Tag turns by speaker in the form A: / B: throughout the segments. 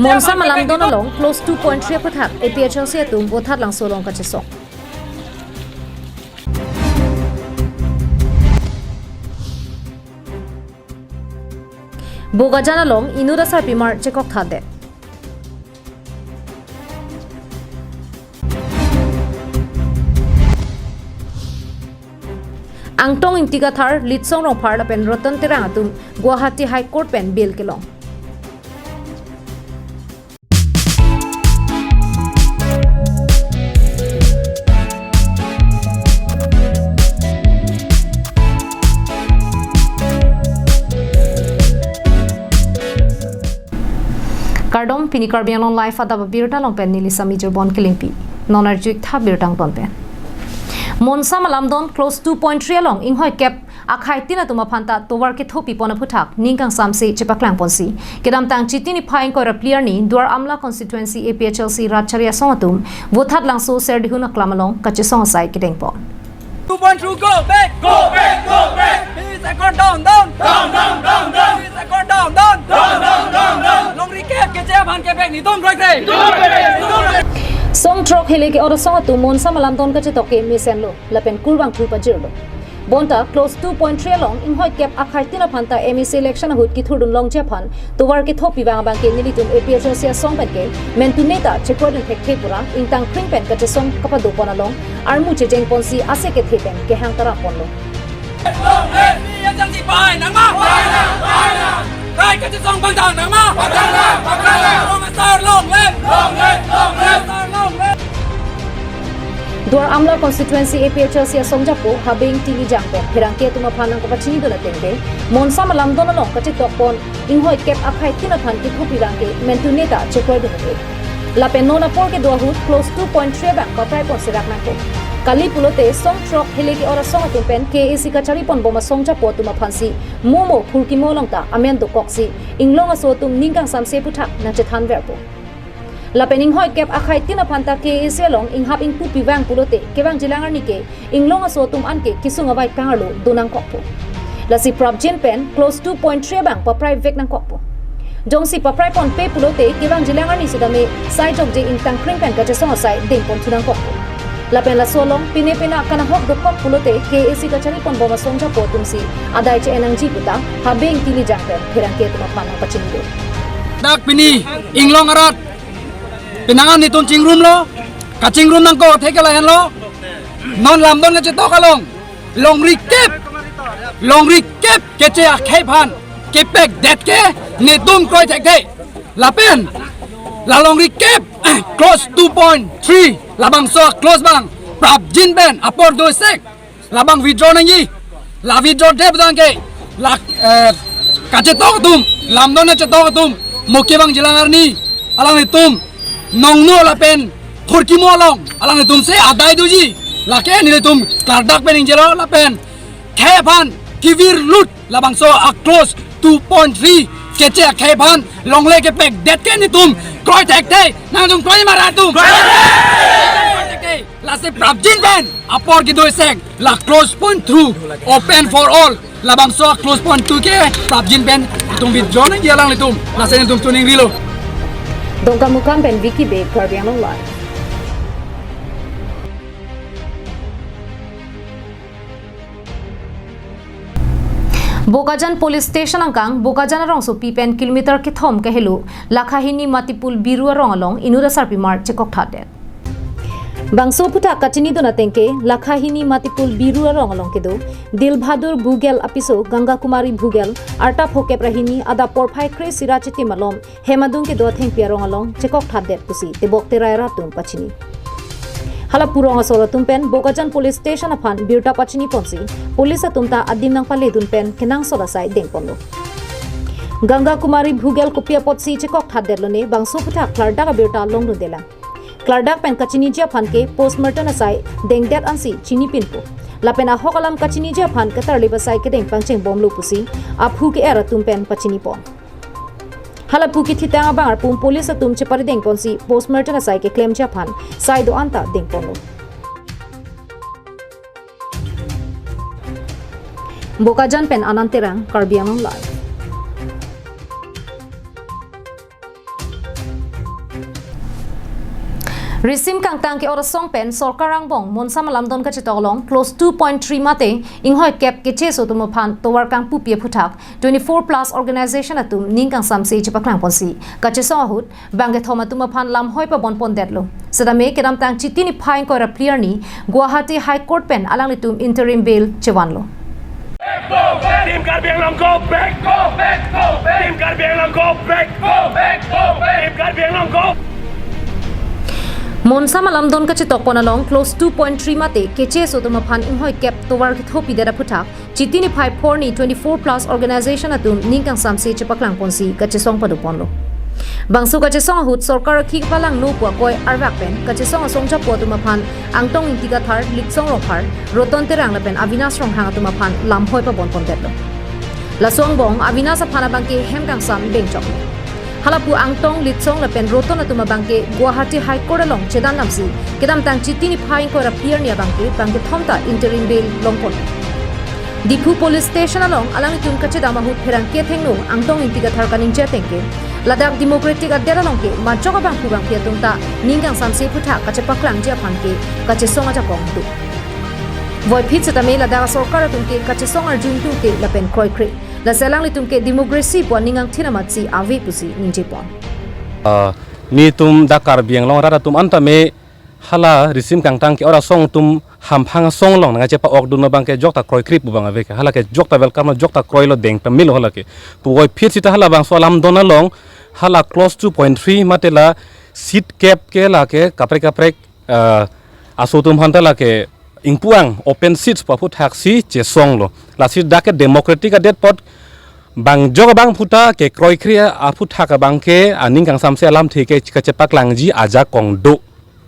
A: Monsa malam don along close 2.3 pathak APHL se tum bothat lang solong ka chesok. Boga jana long inuda sar pimar chekok thade. Angtong intiga thar litsong rong phar la pen rotan terang atum Guwahati High Court pen bail kelong. Kardom pinikar bianon life Adap Abirta long pen nili sami jerbon kilingpi nonar juik tha birtang ton pen Monsa malam don close 2.3 along inghoi cap akhai tina tuma phanta towar ke thopi pona phuthak ningkang samse chepaklang ponsi kedam tang chitini phaing ko raplier ni duar amla constituency APHLC ratcharia songatum vothat langso ser dihuna klamalong kache song sai kedeng pon
B: 2.2 go back go back go back please second down please second down long recap ke che bhan ke back ni dom right
A: Song trok hele ke ora song tu monsa malam don ka chetok ke misen lo lapen kurbang khu pajirlo bonta close 2.3 long in hoi cap akhai tina phanta MEC election hut ki thudun long che phan tuwar ke thopi bang bang ke nilitum APHL sia song pen ke mentuneta chekodin thek pura ingtang khring pen ka che song kapa do pona long armu che jeng ponsi ase ke thepen ke hang tara pon lo
B: long le ni yang ji pai nang ma kai ka che song bang dang nang ma long star long le
A: Duar amla constituency APHL sia songjapo habeng tili jangpe hirangke tuma phanang ka chini dona tengke monsa malam dona long ka tik pon inghoi kep akhai tina phan ki thupi rangke mentuneta chekoi dona la penona por ke do hut close 2.3 bang ka prai pon sirak na ko kali pulote song trok hele ki ora song atum pen KAC ka chari pon boma songjapo tuma phansi momo phulki molong ta amen do koksi inglong aso tum ningkang samse puthak na che than verpo La pening hoi kep akhai tina phanta ke eselong inghap ing pupi wang pulote kewang jilangar nike inglong aso tum anke kisunga bai kangarlo dunang kokpo la si probjin pen close 2.3 bang pa private nang kokpo jong si pa private pon pe pulote kewang jilangar ni sidame side of the intang kring pen ka jesong asai ding pon tunang kokpo la pen la solong pine pina kana hok do kok pulote ke esi ka chari pon boma songja po tum si adai che enang ji puta habeng tili jangpe phirang ke tuma phana pachini
B: dak pini inglong arat pinangan nitun cingrum lo kacing room nang ko thekela hen lo non lam don che to kalong long recap ke che akhai phan ke pek det ke ne dum koi thek the la pen la long recap close 2.3 labang so close bang prap jin ben apor do sek labang withdraw nang yi la withdraw de bang ke la ka che to tum lam don che to tum moke bang jilangar ni alang ni tum nong no la pen thurki molong alang ni tum se adai duji la ke ni tum kardak pen jelo la pen khepan kivir lut labang so a close 2.3 keche khepan longle ke pek det ke ni tum koi thek the na tum koi mara tum la se prabjin ben apor ki doi sek la close point through open for all labang so close point 2 ke prabjin ben tum withdraw na gelang ni tum la se tum tuning rilo
A: Dongka mukam pen Vicky Bay Karbiano Live. Bogajan Police Station angkang Bogajan arong so pipen kilometer ke thom ke helu lakhahini matipul biru arong along inuda sarpimar chekok thate. Bangso puta kachini dona tengke lakhahini matipul biru arong along kedo Dilbhadur Bugel apiso Ganga Kumari Bugel arta phoke prahini ada porphai kre sirachiti malom hemadung ke do theng piarong along chekok thate pusi te bokte raira tum pachini hala purong asolo tumpen Bogajan Police Station aphan Abirta pachini ponsi police atumta adim nang pale dunpen kenang sola sai deng ponlo Ganga Kumari Bugel kopia potsi chekok thate lone bangso puta klarda Abirta long dela Klardak pen kachini jia phan ke postmortem asai dengdet ansi chini pinpo lapena hokalam kachini jia phan katar lebasai ke deng pangcheng bom lu pusi aphu ke era tumpen pachini pon hala puki thitanga bangar pum police atum che pare deng ponsi postmortem asai ke claim jia phan sai do anta deng ponlo Bogajan pen ananterang Karbianong live Risim kang tang ke ora song pen sorkarang bong monsa malam don ka chitolong close 2.3 mate inghoi cap ke che so tum phan towar kang pu pie phutak 24 plus organization atum ning kang sam se chipaklang ponsi ka che so hut bange thoma tum phan lam hoi pa bon pon detlo sedame kedam tang chitini phain ko ra clear ni Guwahati High Court pen alang litum interim bail chewanlo
C: Team Karbiang Long go back, go back, go back. Team Karbiang Long go back, go back, go back. Team Karbiang Long go.
A: Monsa malam don ka chitok pon along close 2.3 mate keche so tuma phan inhoi cap towar ki thopi dera phutak chitini 54 ni 24 plus organization atum ningkang samse chepaklang ponsi ka chesong padu ponlo bangsu ka chesong hut sarkar khik palang no kwa koi arwak pen ka chesong songcha po tuma phan angtong intiga thar liksong rophar roton terang la pen avinas rong hang tuma phan lam hoi pa bon pon tetlo la song bong avinas phana bangke hemkang sam bengchok halapu angtong litsong la pen roton atuma bangke Guwahati High Court along chedan lamsi kedam tang chitini phain ko ra pier nia bangke thomta interim bail longpon Dipu police station along alang itum kacheda mahut pherang ke thengno angtong intiga thar kaning che tengke Ladakh democratic adera longke machoka bang kubang pia tungta ninggang samse phutha kache paklang je phanke kache songa ja kong tu Voi phit setame Ladakh sarkar tungke kache songar jung tu ke la pen kroi kre la selang litum ke democracy po ningang thinamat si ave pusi ninje pon
D: ni tum dakar biang long rara tum antame hala risim kang tang ke ora song tum hamphang song long nga chepa ok dun bang ke jokta kroi krip bang ave ke hala ke jokta welcome jokta kroi lo deng ta mil hala ke pu goi phit sita hala bang solam dona long hala close 2.3 matela seat cap ke la ke kaprek aso tum hantala ke ingpuang open seats pa phut taxi che song lo la sit daket democratic adet pot bang jog bang phuta ke kroi khria a phut thaka bang ke aning kang samse alam theke kache paklang ji aja kong do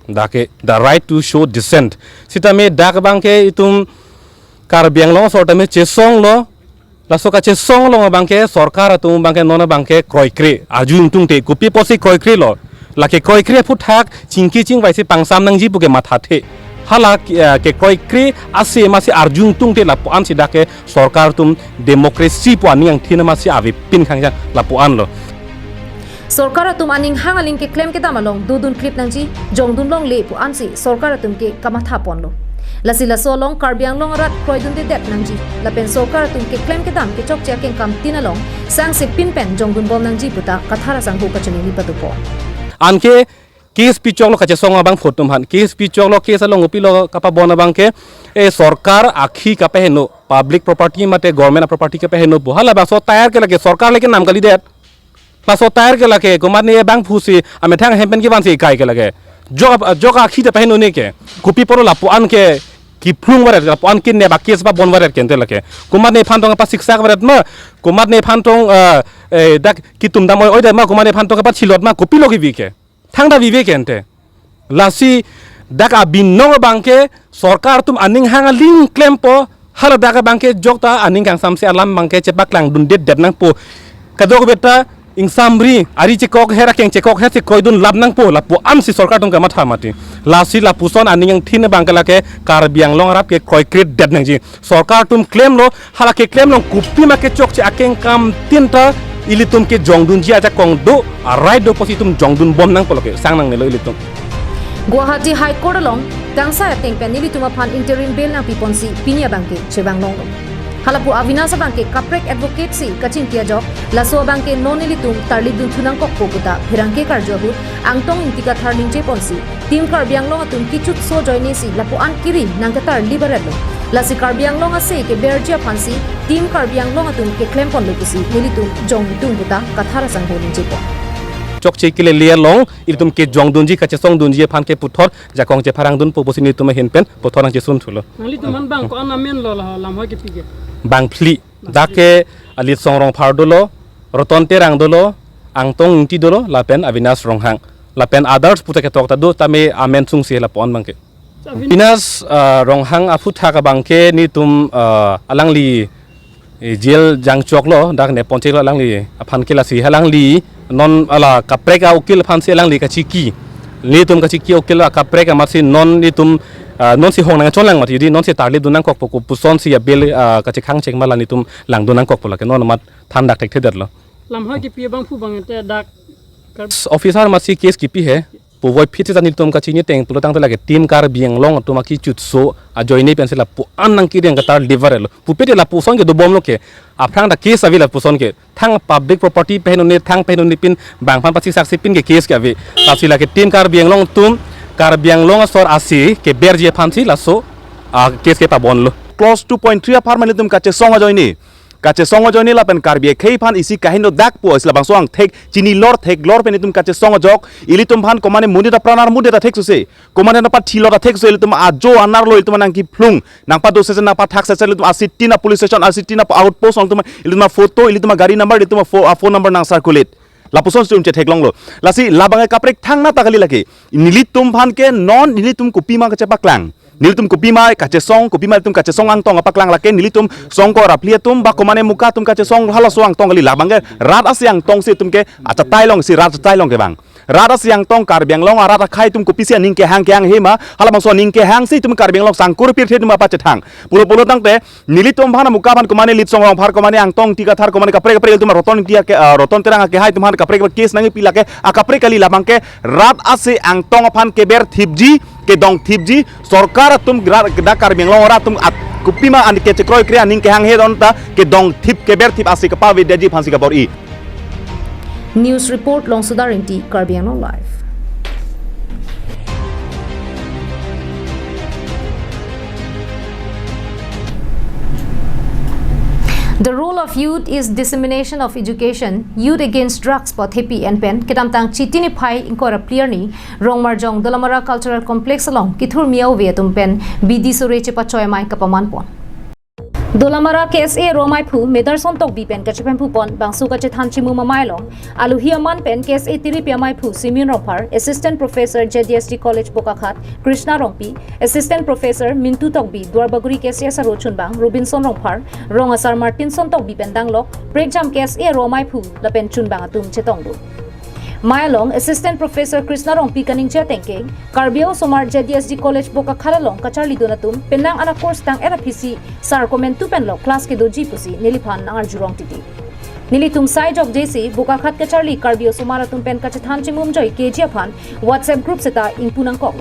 D: dake the right to show dissent sitame dak bang ke itum Karbiang Long sortame che song lo la soka che song lo bang ke sarkar atum bang ke nona bang ke kroi kre ajung tung te kupi posi kroi kre lo la ke kroi kre phut thak chingki ching vai si pangsam nang ji puke matha the hala ke kroi kre ase masi arjung tung te la po an si dake sarkar tum democracy po ani ang thina masi avi pin khangja la po an lo
A: sarkar atum aning hangaling ke claim ke damalong dudun clip nangji jongdun long le pu ansi sarkar atum ke kamatha ponlo lasila solong Karbiang Long rat kroidun de det nangji la pen sarkar atum ke claim ke dam ke chok cha ken kam tinalong sang se pin pen jongdun bom nangji puta kathara sang hu ka chani li patu po
D: anke case pichok lo kache songa bang photum han case pichok lo case lo ngopi lo kapa bona bang ke e sarkar akhi ka pehno public property mate government property ke pehno buhala ba so tayar ke lage sarkar leke nam kali det la so tayar ke lage kumat ne bang phusi ame thang hempen ke ban se kai ke lage jog akhi te pehno ne ke kupi poro la puan ke ki phlung waret la puan kin ne ba case ba bon waret kente lage kumat ne phan tong pa siksa waret ma kumat ne phan tong dak ki tum dam oi da ma kumat ne phan tong pa chilot ma kupi logi bi ke thangda vive kente lasi daka binong bangke sarkar tum aning hanga ling claim po hala daka bangke jokta aning kang samse alam bangke chepak lang dun det nang po kadok beta ing samri ari chekok hera keng chekok he se koidun lab nang po la po am si sarkar tum ka matha mati lasi la puson aning ang thin bangka la ke Karbiang Long rap ke koi krit det nang ji sarkar tum claim lo hala ke claim long kupi ma ke chok che akeng kam tinta ilitum ke jongdun ji aja kong do a right do positum jongdun bom nang poloke sang nang nelo ilitum
A: Guwahati High Court along tangsa ateng pen nilitum phan interim bail na piponsi pinia bangke chebang long halapu avinasa bangke kaprek advocate si kaching tia job laso bangke non nilitum tarli dun thunang kok pokuta phirangke karjo hu angtong intika tharning che ponsi team Karbiang Long atum kichut so joine si lapu an kiri nangkatar liberal lasi Karbiang Long ase ke berja phansi team Karbiang Long atum ke claim pon lokusi nilitum jong tung buta kathara sang holing je pon
D: chok che kile lia long ilitum ke jongdun ji kache song dun ji phan ke puthor jakong che pharang dun po posini tum hen pen puthor ang che sun thulo
E: ngali tu man bang ko anamen lo la lam hoy ke pige
D: bang phli dake alit song rong phar dolo roton te rang dolo angtong ti dolo la pen avinas rong hang la pen others puta ke tok ta do tame amen sung se la pon bangke avinas rong hang afu tha ka bangke ni tum alang li jail jang chok lo dak ne ponche lo alang li aphan ke la si halang li non ala kapreka ukil phan se alang li ka chiki ni tum ka chiki ukil kapreka masi non ni tum non si hong nang chon lang mati di non si tarli dunang kok poku puson si ya bel ka chi khang cheng mala ni tum lang dunang kok pola ke non mat tham dak tek the der lo
E: lam hoy ke pie bang phu bang te dak
D: officer masi case ki pi he pu voi phit cha ni tum ka chi ni teng tu tang ta la ke team kar biang long tu ma ki chut so a join nei pen se la pu an nang ki reng ka tar liver lo pu pe la pu song ke do bom lo ke a phrang da case avi la pu son ke thang public property pe no ne thang pe no ni pin bang phan pasi sak si pin ke case ke ave ta si la ke team kar biang long tum kar biang long sor asi ke ber je phan si la so a case ke pa bon lo
F: clause 2.3 a farmani tum kache songa joini kache songa joini la pen karbie khei phan isi kahindo dak po isla bang soang thek chini lor pen tum kache songa jok ili tum phan komane mundi da pranar mundi da thek su se komane na pa thilo da thek su ili tum ajo anar lo ili tum nang ki phlung nang pa do se na pa thak se ili tum asitti na police station asitti na outpost ong tum ili tum photo ili tum gari number ili tum phone number nang circulate lapuson stum che theklong lo lasi labangai kaprek thang na takali laki nilitum phan ke non nilitum kupima ka chepa klang nilitum kupima kache song kupima tum kache song ang tong apa klang lake nilitum song ko raplia tum ba komane muka tum kache song hala so ang tong kali labangai rat asyang tong se tum ke acha tailong si rat tailong ke bang rat asyang tong karbiang long rat khai tum kupisia ning ke hang hema hala bang so ning ke hang si tum karbiang long sang kur pir the tum apa chethang pulo tang te nilitum bhana muka ban komane lit song rong phar komane ang tong tika thar komane kapre tum roton tia ke roton terang ke hai tum han kapre case nangi pila ke akapre kali labang ke rat ase ang tong phan ke ber thipji ke dong thipji sarkar tum da karbiang long ora tum kupima an ke chekroy kriya ning ke hang he don ta ke dong thip ke ber thip ase ka pa vidyaji phansi ka bor i
A: News report long Sudarinti Karbi Anglong Live. The role of youth is dissemination of education. Youth against drugs pot happy and pen kitam tang chitini phai inkora clear ni rongmarjong Dolamara Cultural Complex along kithur miau ve tum pen bidi sore chepa choy mai kapaman pon Dolamara KSA Romai Phu Mederson Tok Bi Pen Kachepen Phu Pon Bangsu Kache Thanchi Mu Mamai Long Aluhiaman Pen KSA Tiri Piamai Phu Simin Rophar Assistant Professor JDST College Bokakhat Krishna Rongpi Assistant Professor Mintu Tok Bi Dwarbaguri KSA Sarochun Bang Robinson Rongphar Rongasar Martinson Tok Bi Pen Danglok Breakjam KSA Romai Phu Lapen Chun Bang Atum Chetongdu Mayalong Assistant Professor Krishna Rongpi Kaning Chetengke Karbio Somar JDSD College Boka Khalalong Kacharli Donatum Penang ana course tang RPC Sar comment tu penlo class ke doji pusi Niliphan Nangar Jurong Titi Nilitum side of JC Boka Khat Kacharli Karbio Somaratum Pen Kachathan Chimum Joy KG Phan WhatsApp group seta Impunang Kok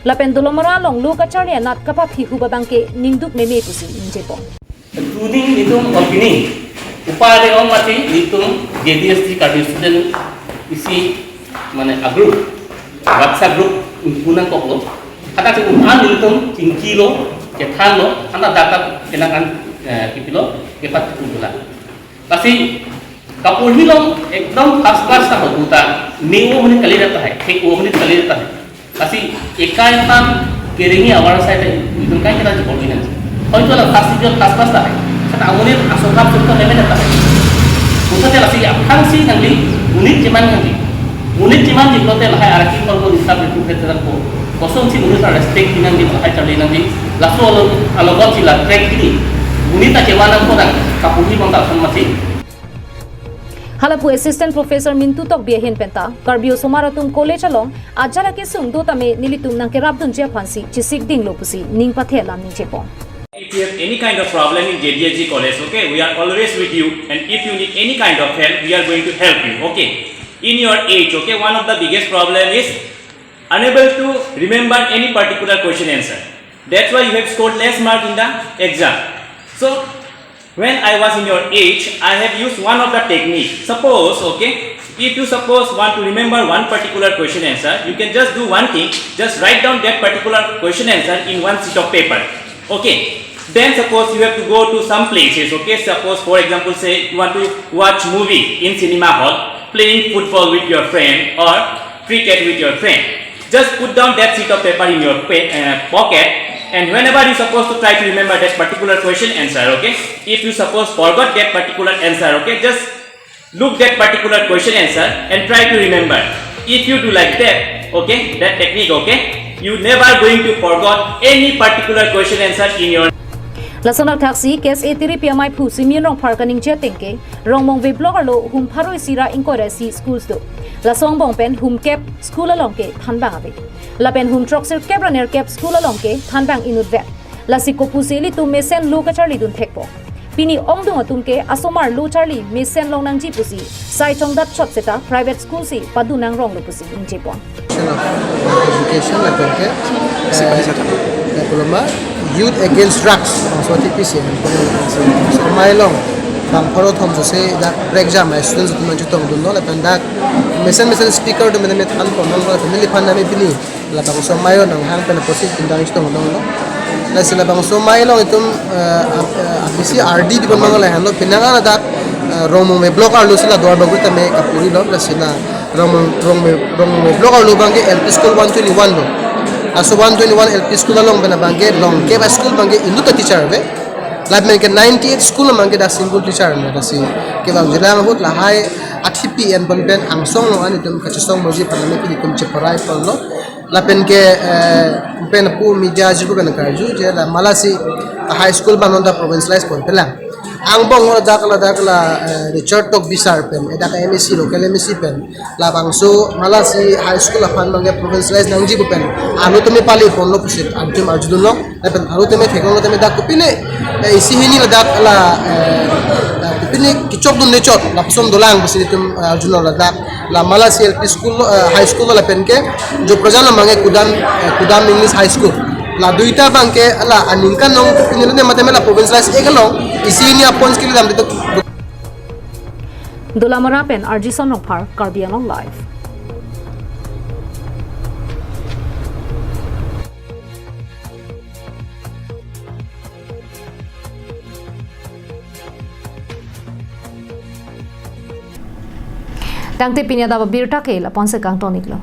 A: Lapen Dolomara Long Lu Kacharli Nat Kapap Hi Hubabangke Ningduk Meme pusi Injepong
G: Including nitum opini upare om mati nitum JDST Karbio student isi mana a group WhatsApp group punang koklo kata si upan nilitum tingkilo ke thalo anda data kenakan kipilo ke pat pula tapi kapur hilom ekdom first class ta hota niwo mani kali rata hai ke wo mani kali rata hai tapi ekai tan keringi awar saya itu kan kita jempol ini hoito la first class ta hai kata amuni asokap tu meme rata hai Usahanya lagi apa sih nanti unit cuman di hotel hai araki kalau di sana itu veteran ko kosong sih unit ada respect nanti hai cari nanti langsung kalau kau sih lah track ini unit aja mana ko dan kapuri mangkal sama sih
A: Halapu Assistant Professor Mintu Tok Biahin Penta Karbio Somaratum College along Ajala ke sung do tame nilitum nang ke rabdun je phansi chisik ding lopusi ning pathe lam ni chepong
H: If you have any kind of problem in JDSG college, okay, we are always with you, and if you need any kind of help, we are going to help you, okay. In your age, okay, one of the biggest problem is unable to remember any particular question answer. That's why you have scored less mark in the exam. So, when I was in your age, I have used one of the technique. Suppose, okay, if you want to remember one particular question answer, you can just do one thing, just write down that particular question answer in one sheet of paper, okay. Then suppose you have to go to some places, okay, suppose for example say you want to watch movie in cinema hall, playing football with your friend or cricket with your friend. Just put down that sheet of paper in your pocket, and whenever you supposed to try to remember that particular question answer, okay, if you suppose forgot that particular answer, okay, just look that particular question answer and try to remember. If you do like that, okay, that technique, okay, you never going to forget any particular question answer in your
A: Lasonak taxi case etiri piamai phu simin rong parkaning je tengke rongmong ve blogger lo hum pharoi sira inkorasi schools do lasong bong pen hum cap school alongke thanbang ave lapen hum troxer cap runner cap school alongke thanbang inut ve lasiko puseli tu mesen lo ka charli dun thekpo pini ongdung atumke asomar lu charli misen long nang ji pusi sai chong dat shot seta private school si padu nang rong lu pusi inje pon
I: education la penke diploma youth against drugs so TPC so mai long bang paro thom so se da exam students tu manju tong dun no la pendak mesen speaker do menet kan ko nang la family fan na me pini la bang so mai nang hang pen posi tindang istong dong no la sila bang so mai long itum abisi RD di bang la han lo pinanga la da romo me block arlo sila dor bagu ta me kapuri lo la sila romo me block arlo bangge LP school 121 lo aso 121 LP school long bana bangge long ke school bangge indu ta teacher be la men ke 98 school bangge da single teacher me da si ke bang jilang hot la hai 8 pm ban ben ang song lo ani tum ka song moji pa me ki tum che parai pon lo la pen ke pen pu media jibu ben ka ju je la malasi high school banonda provincialized pon pelang ang bong dakala Richard Tok Bisar pen edaka MSc local MSc pen labang so malasi high school afan mangge provincialized nangji pen alu tumi pali pon lo pusit antum arjudun lo pen alu tumi thekong lo tumi dak kupine isi hini la dakala kupine kichok dun nechot lapsom dolang pusit tum arjudun la dak la malasi LP school high school la pen ke jo prajana mangge kudam English high school la duita bangke ala aningkan nong pinelo ne matemela provincialized egalong isini apons kili dam dito
A: Dulamara pen RG Sonok Par Karbi Anong live Tangte pinya da Abirta KAL upon se kang tonik lo